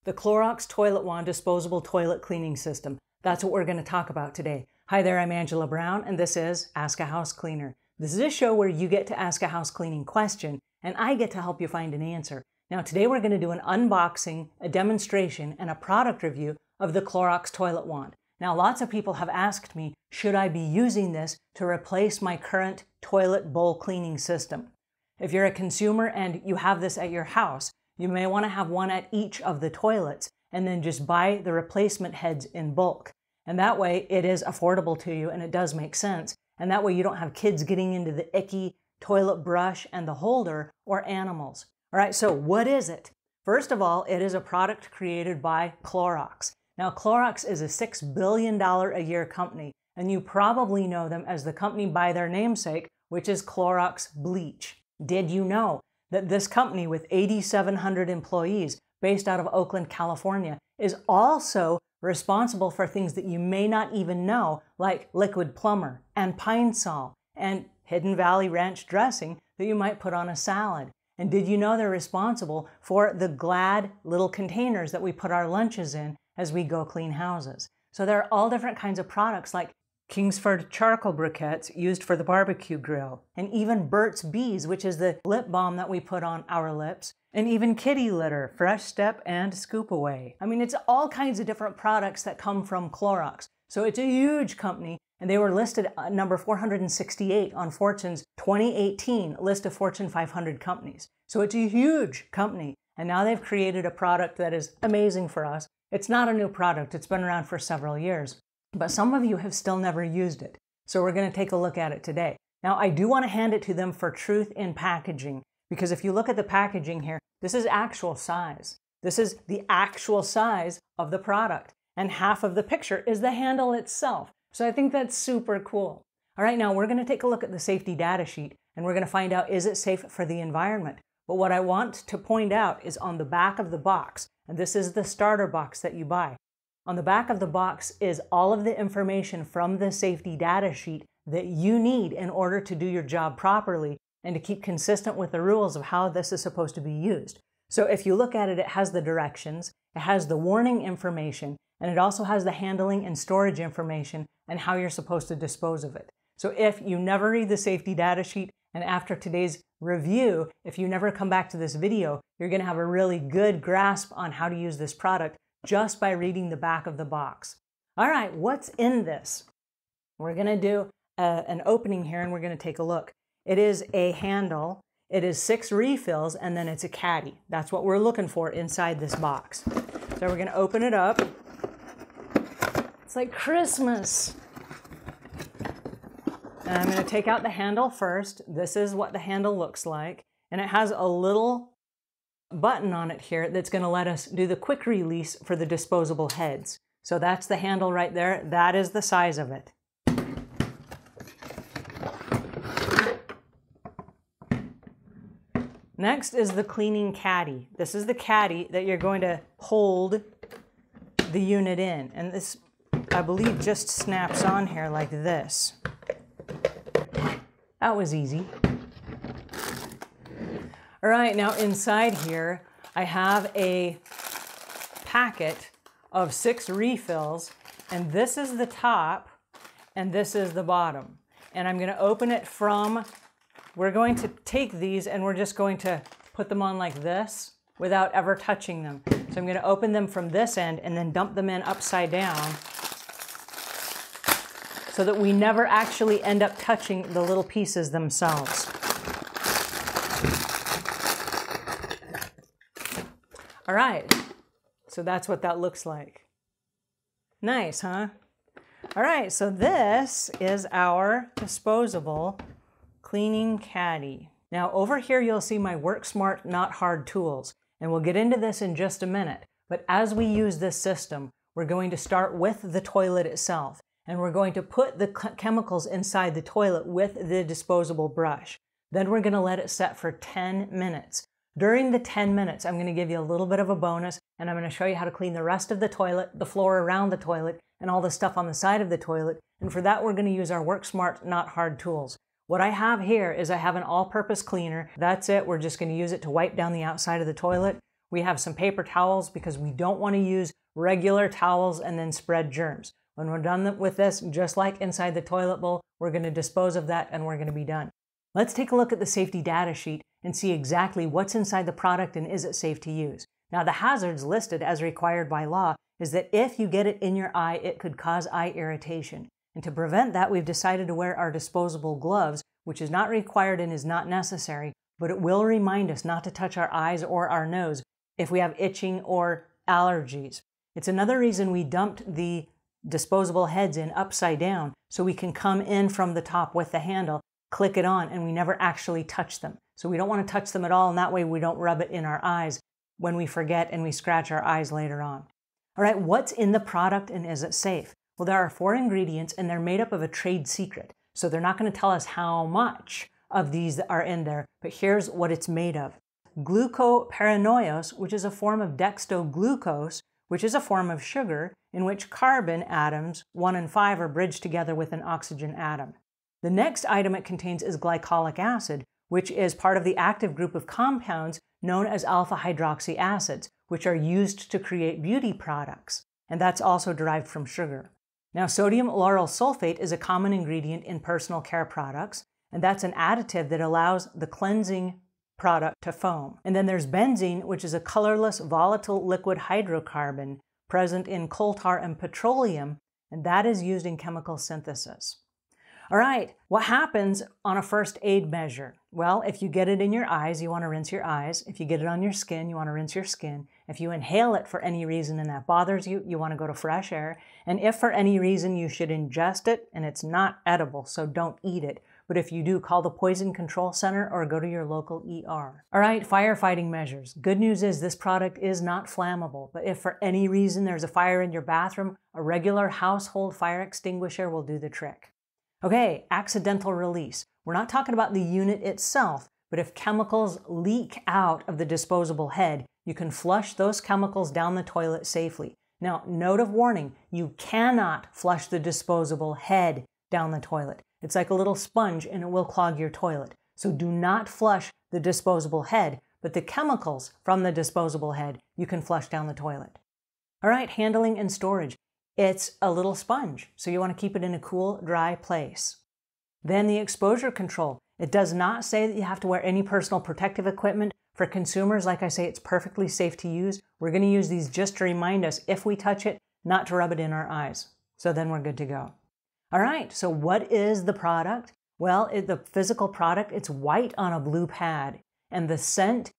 the Clorox ToiletWand disposable toilet cleaning system. That's what we're going to talk about today. Hi there, I'm Angela Brown, and this is Ask a House Cleaner. This is a show where you get to ask a house cleaning question, and I get to help you find an answer. Now, today we're going to do an unboxing, a demonstration, and a product review of the Clorox ToiletWand. Now, lots of people have asked me, should I be using this to replace my current toilet bowl cleaning system? If you're a consumer and you have this at your house, you may want to have one at each of the toilets and then just buy the replacement heads in bulk. And that way it is affordable to you and it does make sense. And that way you don't have kids getting into the icky toilet brush and the holder or animals. All right, so what is it? First of all, it is a product created by Clorox. Now, Clorox is a $6 billion a year company, and you probably know them as the company by their namesake, which is Clorox Bleach. Did you know that this company with 8,700 employees based out of Oakland, California, is also responsible for things that you may not even know, like liquid plumber and Pine Sol and Hidden Valley Ranch dressing that you might put on a salad? And did you know they're responsible for the Glad little containers that we put our lunches in as we go clean houses? So there are all different kinds of products like Kingsford charcoal briquettes used for the barbecue grill, and even Burt's Bees, which is the lip balm that we put on our lips, and even kitty litter, Fresh Step and Scoop Away. I mean, it's all kinds of different products that come from Clorox. So it's a huge company, and they were listed at number 468 on Fortune's 2018 list of Fortune 500 companies. So it's a huge company, and now they've created a product that is amazing for us. It's not a new product, it's been around for several years. But some of you have still never used it. So we're going to take a look at it today. Now, I do want to hand it to them for truth in packaging, because if you look at the packaging here, this is actual size. This is the actual size of the product. And half of the picture is the handle itself. So I think that's super cool. All right, now we're going to take a look at the safety data sheet, and we're going to find out, is it safe for the environment? But what I want to point out is on the back of the box, and this is the starter box that you buy. On the back of the box is all of the information from the safety data sheet that you need in order to do your job properly and to keep consistent with the rules of how this is supposed to be used. So if you look at it, it has the directions, it has the warning information, and it also has the handling and storage information and how you're supposed to dispose of it. So if you never read the safety data sheet, and after today's review, if you never come back to this video, you're going to have a really good grasp on how to use this product just by reading the back of the box. All right, what's in this? We're going to do an opening here and we're going to take a look. It is a handle, it is 6 refills, and then it's a caddy. That's what we're looking for inside this box. So we're going to open it up. It's like Christmas. And I'm going to take out the handle first. This is what the handle looks like. And it has a little button on it here that's going to let us do the quick release for the disposable heads. So that's the handle right there. That is the size of it. Next is the cleaning caddy. This is the caddy that you're going to hold the unit in. And this, I believe, just snaps on here like this. That was easy. All right, now inside here, I have a packet of 6 refills, and this is the top, and this is the bottom. And I'm going to open it from, we're going to take these and we're just going to put them on like this without ever touching them. So I'm going to open them from this end and then dump them in upside down so that we never actually end up touching the little pieces themselves. All right, so that's what that looks like. Nice, huh? All right, so this is our disposable cleaning caddy. Now over here you'll see my Work Smart Not Hard tools, and we'll get into this in just a minute. But as we use this system, we're going to start with the toilet itself, and we're going to put the chemicals inside the toilet with the disposable brush. Then we're going to let it set for 10 minutes. During the 10 minutes, I'm going to give you a little bit of a bonus, and I'm going to show you how to clean the rest of the toilet, the floor around the toilet, and all the stuff on the side of the toilet. And for that, we're going to use our Work Smart Not Hard tools. What I have here is I have an all-purpose cleaner. That's it. We're just going to use it to wipe down the outside of the toilet. We have some paper towels because we don't want to use regular towels and then spread germs. When we're done with this, just like inside the toilet bowl, we're going to dispose of that and we're going to be done. Let's take a look at the safety data sheet and see exactly what's inside the product and is it safe to use. Now, the hazards listed as required by law is that if you get it in your eye, it could cause eye irritation. And to prevent that, we've decided to wear our disposable gloves, which is not required and is not necessary, but it will remind us not to touch our eyes or our nose if we have itching or allergies. It's another reason we dumped the disposable heads in upside down so we can come in from the top with the handle, click it on, and we never actually touch them. So we don't want to touch them at all, and that way we don't rub it in our eyes when we forget and we scratch our eyes later on. All right, what's in the product and is it safe? Well, there are 4 ingredients and they're made up of a trade secret. So they're not going to tell us how much of these are in there, but here's what it's made of. Glucoparanoios, which is a form of dextroglucose, which is a form of sugar in which carbon atoms, 1 and 5, are bridged together with an oxygen atom. The next item it contains is glycolic acid, which is part of the active group of compounds known as alpha hydroxy acids, which are used to create beauty products, and that's also derived from sugar. Now, sodium lauryl sulfate is a common ingredient in personal care products, and that's an additive that allows the cleansing product to foam. And then there's benzene, which is a colorless volatile liquid hydrocarbon present in coal tar and petroleum, and that is used in chemical synthesis. All right, what happens on a first aid measure? Well, if you get it in your eyes, you want to rinse your eyes. If you get it on your skin, you want to rinse your skin. If you inhale it for any reason and that bothers you, you want to go to fresh air. And if for any reason you should ingest it, and it's not edible, so don't eat it. But if you do, call the Poison Control Center or go to your local ER. All right, firefighting measures. Good news is this product is not flammable, but if for any reason there's a fire in your bathroom, a regular household fire extinguisher will do the trick. Okay, accidental release. We're not talking about the unit itself, but if chemicals leak out of the disposable head, you can flush those chemicals down the toilet safely. Now, note of warning, you cannot flush the disposable head down the toilet. It's like a little sponge and it will clog your toilet. So do not flush the disposable head, but the chemicals from the disposable head, you can flush down the toilet. All right, handling and storage. It's a little sponge, so you want to keep it in a cool, dry place. Then the exposure control. It does not say that you have to wear any personal protective equipment. For consumers, like I say, it's perfectly safe to use. We're going to use these just to remind us, if we touch it, not to rub it in our eyes. So then we're good to go. All right, so what is the product? Well, the physical product, it's white on a blue pad, and the scent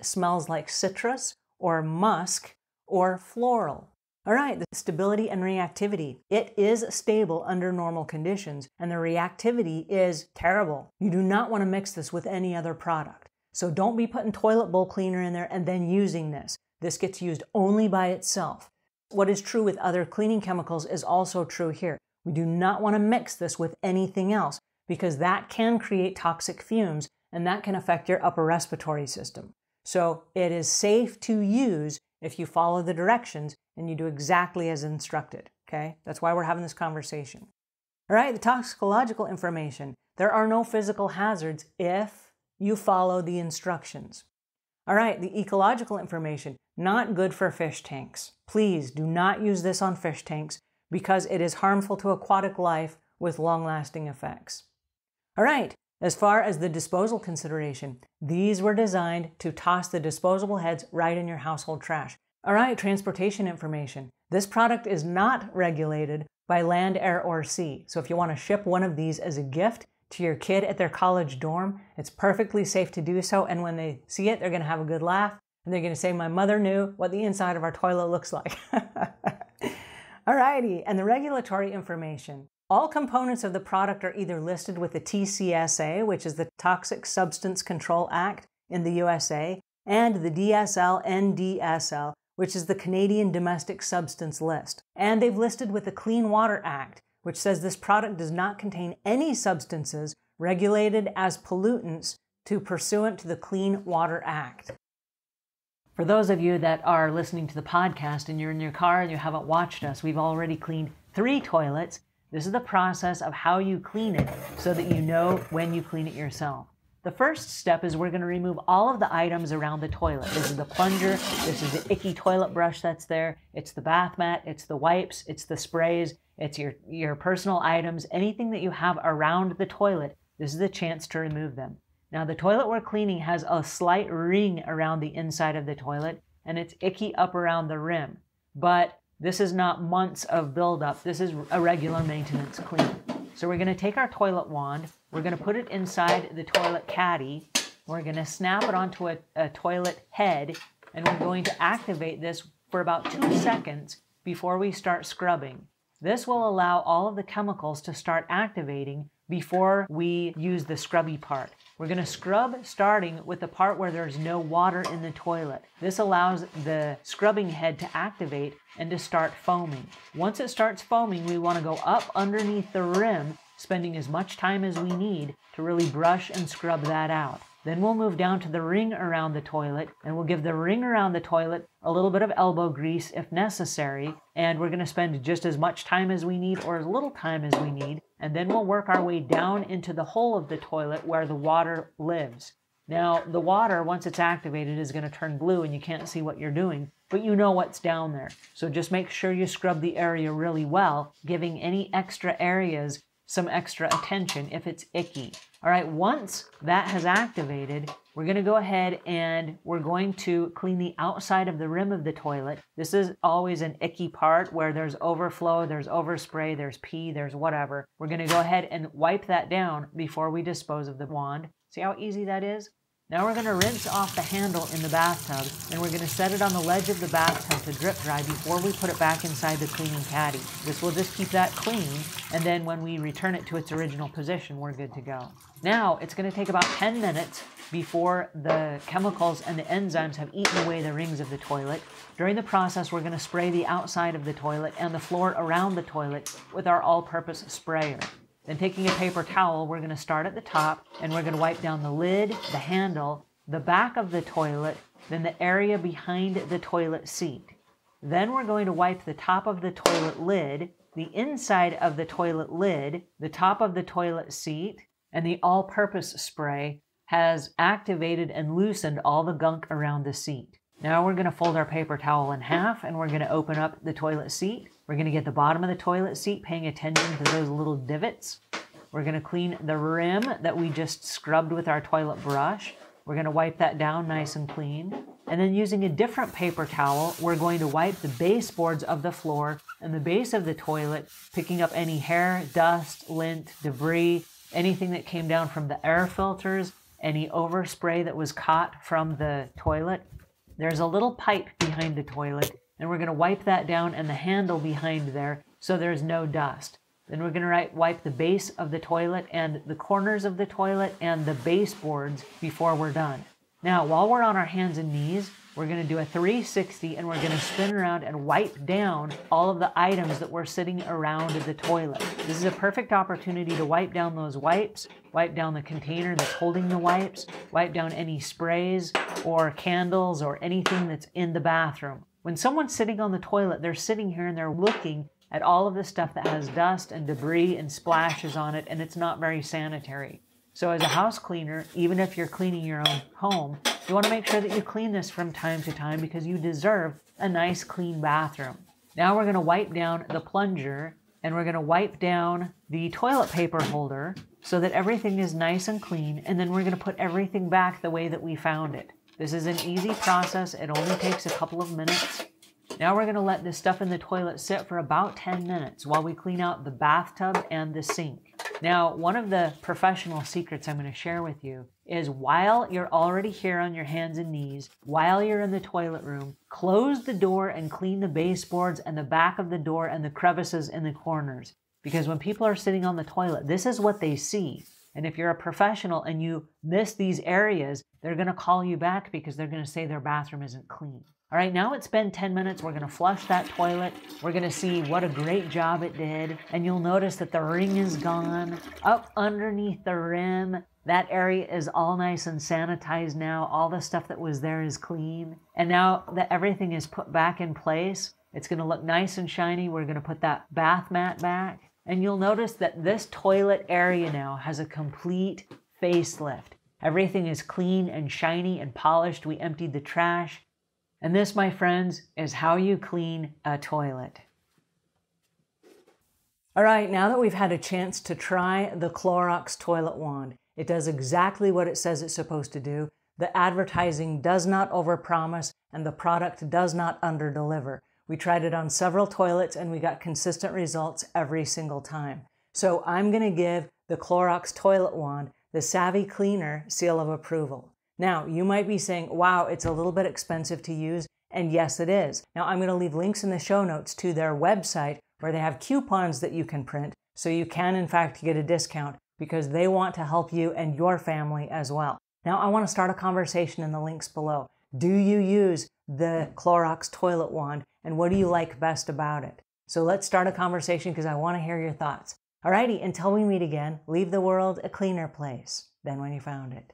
smells like citrus or musk or floral. All right, the stability and reactivity. It is stable under normal conditions, and the reactivity is terrible. You do not want to mix this with any other product. So don't be putting toilet bowl cleaner in there and then using this. This gets used only by itself. What is true with other cleaning chemicals is also true here. We do not want to mix this with anything else because that can create toxic fumes and that can affect your upper respiratory system. So it is safe to use if you follow the directions and you do exactly as instructed, okay? That's why we're having this conversation. All right, the toxicological information. There are no physical hazards if you follow the instructions. All right, the ecological information. Not good for fish tanks. Please do not use this on fish tanks because it is harmful to aquatic life with long-lasting effects. All right, as far as the disposal consideration, these were designed to toss the disposable heads right in your household trash. All right, transportation information. This product is not regulated by land, air, or sea. So if you want to ship one of these as a gift to your kid at their college dorm, it's perfectly safe to do so. And when they see it, they're going to have a good laugh. And they're going to say, my mother knew what the inside of our toilet looks like. All righty, and the regulatory information. All components of the product are either listed with the TCSA, which is the Toxic Substance Control Act in the USA, and the DSL-NDSL, which is the Canadian Domestic Substance List. And they've listed with the Clean Water Act, which says this product does not contain any substances regulated as pollutants pursuant to the Clean Water Act. For those of you that are listening to the podcast and you're in your car and you haven't watched us, we've already cleaned 3 toilets. This is the process of how you clean it so that you know when you clean it yourself. The first step is we're going to remove all of the items around the toilet. This is the plunger, this is the icky toilet brush that's there, it's the bath mat, it's the wipes, it's the sprays, it's your personal items, anything that you have around the toilet. This is the chance to remove them. Now the toilet we're cleaning has a slight ring around the inside of the toilet, and it's icky up around the rim. But this is not months of buildup. This is a regular maintenance clean. So we're going to take our toilet wand, we're going to put it inside the toilet caddy, we're going to snap it onto a toilet head, and we're going to activate this for about 2 seconds before we start scrubbing. This will allow all of the chemicals to start activating before we use the scrubby part. We're going to scrub starting with the part where there's no water in the toilet. This allows the scrubbing head to activate and to start foaming. Once it starts foaming, we want to go up underneath the rim, spending as much time as we need to really brush and scrub that out. Then we'll move down to the ring around the toilet, and we'll give the ring around the toilet a little bit of elbow grease if necessary, and we're going to spend just as much time as we need or as little time as we need, and then we'll work our way down into the hole of the toilet where the water lives. Now, the water, once it's activated, is going to turn blue and you can't see what you're doing, but you know what's down there. So just make sure you scrub the area really well, giving any extra areas some extra attention if it's icky. All right, once that has activated, we're going to go ahead and we're going to clean the outside of the rim of the toilet. This is always an icky part where there's overflow, there's overspray, there's pee, there's whatever. We're going to go ahead and wipe that down before we dispose of the wand. See how easy that is? Now we're going to rinse off the handle in the bathtub, and we're going to set it on the ledge of the bathtub to drip dry before we put it back inside the cleaning caddy. This will just keep that clean, and then when we return it to its original position, we're good to go. Now it's going to take about 10 minutes before the chemicals and the enzymes have eaten away the rings of the toilet. During the process, we're going to spray the outside of the toilet and the floor around the toilet with our all-purpose sprayer. Then taking a paper towel, we're going to start at the top and we're going to wipe down the lid, the handle, the back of the toilet, then the area behind the toilet seat. Then we're going to wipe the top of the toilet lid, the inside of the toilet lid, the top of the toilet seat, and the all-purpose spray has activated and loosened all the gunk around the seat. Now we're going to fold our paper towel in half and we're going to open up the toilet seat. We're going to get the bottom of the toilet seat, paying attention to those little divots. We're going to clean the rim that we just scrubbed with our toilet brush. We're going to wipe that down nice and clean. And then using a different paper towel, we're going to wipe the baseboards of the floor and the base of the toilet, picking up any hair, dust, lint, debris, anything that came down from the air filters, any overspray that was caught from the toilet. There's a little pipe behind the toilet, and we're going to wipe that down and the handle behind there so there's no dust. Then we're going to wipe the base of the toilet and the corners of the toilet and the baseboards before we're done. Now, while we're on our hands and knees, we're going to do a 360 and we're going to spin around and wipe down all of the items that were sitting around the toilet. This is a perfect opportunity to wipe down those wipes, wipe down the container that's holding the wipes, wipe down any sprays or candles or anything that's in the bathroom. When someone's sitting on the toilet, they're sitting here and they're looking at all of the stuff that has dust and debris and splashes on it, and it's not very sanitary. So as a house cleaner, even if you're cleaning your own home, you want to make sure that you clean this from time to time because you deserve a nice clean bathroom. Now we're going to wipe down the plunger and we're going to wipe down the toilet paper holder so that everything is nice and clean, and then we're going to put everything back the way that we found it. This is an easy process. It only takes a couple of minutes. Now we're going to let this stuff in the toilet sit for about 10 minutes while we clean out the bathtub and the sink. Now, one of the professional secrets I'm going to share with you is while you're already here on your hands and knees, while you're in the toilet room, close the door and clean the baseboards and the back of the door and the crevices in the corners. Because when people are sitting on the toilet, this is what they see. And if you're a professional and you miss these areas, they're going to call you back because they're going to say their bathroom isn't clean. All right, now it's been 10 minutes. We're going to flush that toilet. We're going to see what a great job it did. And you'll notice that the ring is gone. Up underneath the rim, that area is all nice and sanitized now. All the stuff that was there is clean. And now that everything is put back in place, it's going to look nice and shiny. We're going to put that bath mat back. And you'll notice that this toilet area now has a complete facelift. Everything is clean and shiny and polished. We emptied the trash. And this, my friends, is how you clean a toilet. All right, now that we've had a chance to try the Clorox ToiletWand, it does exactly what it says it's supposed to do. The advertising does not overpromise and the product does not underdeliver. We tried it on several toilets and we got consistent results every single time. So I'm going to give the Clorox ToiletWand the Savvy Cleaner seal of approval. Now, you might be saying, wow, it's a little bit expensive to use, and yes, it is. Now, I'm going to leave links in the show notes to their website where they have coupons that you can print, so you can, in fact, get a discount because they want to help you and your family as well. Now, I want to start a conversation in the links below. Do you use the Clorox ToiletWand, and what do you like best about it? So let's start a conversation because I want to hear your thoughts. Alrighty, until we meet again, leave the world a cleaner place than when you found it.